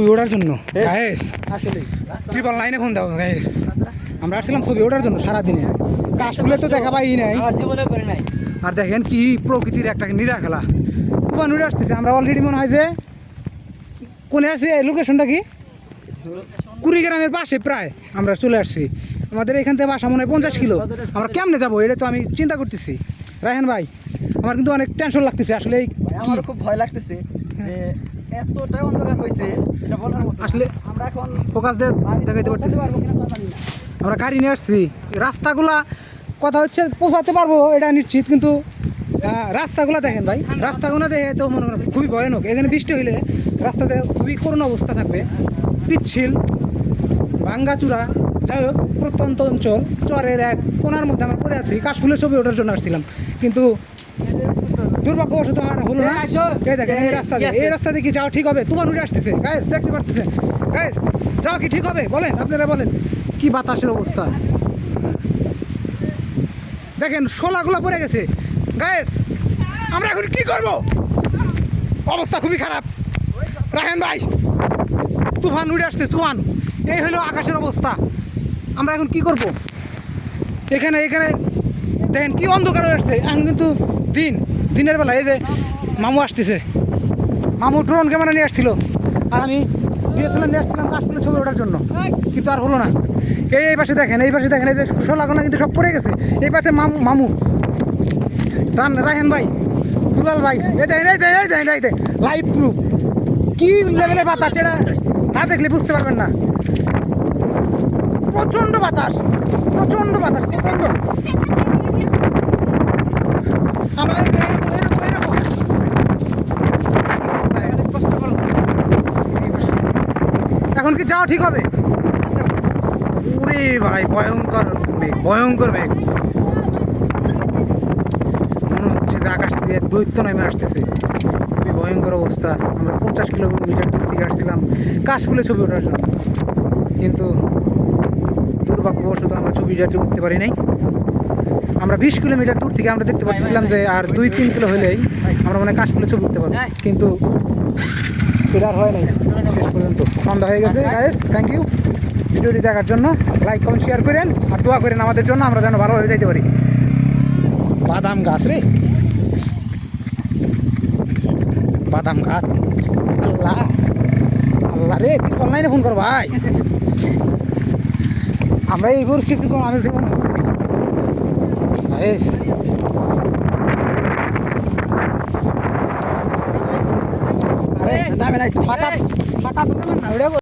ছবি ওঠার জন্য গায়েস আসলে ট্রিপল লাইনে ফোন দাও গায়েস আমরা আসছিলাম ছবি ওঠার জন্য সারাদিনে কাশফুলের তো দেখা পাই নাই আর দেখেন কি প্রকৃতির একটা নিরা খেলা তুফান উড়ে আসতেছে আমরা অলরেডি মনে হয় যে কোনে আছে লোকেশনটা কি কুড়িগ্রামের পাশে প্রায় আমরা চলে আসছি আমাদের এখান থেকে বাসা মনে হয় 50 কিলো আমরা কেমনে যাবো এটা তো আমি চিন্তা করতেছি রায়হান ভাই আমার কিন্তু অনেক টেনশন লাগতেছে আসলে আমার খুব ভয় লাগতেছে যে এতটা অন্ধকার হয়েছে এটা বলার মতো আসলে আমরা এখন ফোকাস দিয়ে দেখাইতে পারতেছি আমরা গাড়ি নিয়ে আসছি রাস্তাগুলা কথা হচ্ছে পৌঁছাতে পারবো এটা নিশ্চিত কিন্তু রাস্তাগুলো দেখেন ভাই রাস্তাগুলো দেখে তো মনে করেন খুবই ভয়ানক এখানে বৃষ্টি হইলে রাস্তাতে খুবই করুণ অবস্থা থাকবে পিচ্ছিল ভাঙ্গাচূড়া যাই হোক প্রত্যন্ত অঞ্চল চরের এক কোনার মধ্যে আমরা পড়ে আছি কাশফুলের ছবি ওঠার জন্য আসছিলাম কিন্তু দুর্ভাগ্যবশত আর হলো না এই দেখেন এই রাস্তা দিয়ে কি যাওয়া ঠিক হবে তোমার উড়ে আসতেছে গায়েস দেখতে পারতেছেন গায়েস যাওয়া কি ঠিক হবে বলেন আপনারা বলেন কি বাতাসের অবস্থা দেখেন শোলাগুলো পড়ে গেছে গায়েস আমরা এখন কি করব অবস্থা খুবই খারাপ রাহেন ভাই তুফান উড়ে আসছে তুফান এই হলো আকাশের অবস্থা আমরা এখন কি করব এখানে দেখেন কি অন্ধকার হয়ে আসছে এখন কিন্তু দিনের বেলা এই যে মামু আসতেছে মামু ড্রোন ক্যামেরা নিয়ে আসছিল আর আমি ডিএসএলআর নিয়ে আসছিলাম কাশফুলের ছবি ওঠার জন্য কিন্তু আর হলো না এই পাশে দেখেন এই যে শোলাগোনা কিন্তু সব পড়ে গেছে এই পাশে মামু রায়হান ভাই দুলাল ভাই এই দেন লাইভ প্রুফ কি লেভেলের বাতাস এটা না দেখলে বুঝতে পারবেন না প্রচণ্ড বাতাস প্রচণ্ড আমরা এখন কি যাওয়া ঠিক হবে ওরে ভাই ভয়ঙ্কর বেগ মনে হচ্ছে যে আকাশ থেকে এক দৈত্য নামে আসতেছে খুবই ভয়ঙ্কর অবস্থা আমরা 50 কিলোমিটার দূর থেকে আসছিলাম কাশফুলের ছবি ওঠার জন্য কিন্তু দুর্ভাগ্যবশত আমরা ছবি উঠতে পারি নাই আমরা 20 কিলোমিটার দূর থেকে আমরা দেখতে পাচ্ছিলাম যে আর 2-3 কিলো হলেই আমরা মনে হয় কাশফুলের ছবি উঠতে পারবো কিন্তু এটা আর হয় নাই শেষ পর্যন্ত সন্ধ্যা হয়ে গেছে গাইস থ্যাংক ইউ ভিডিওটি দেখার জন্য লাইক কমেন্ট শেয়ার করেন আর দোয়া করেন আমাদের জন্য আমরা যেন ভালোভাবে যাইতে পারি বাদাম গাছ রে বাদাম গাছ আল্লাহ রে তুই অনলাইনে ফোন কর ভাই আমরা এই পরিস্থিতি আমি জীবন বুঝিনি আরে না থাকা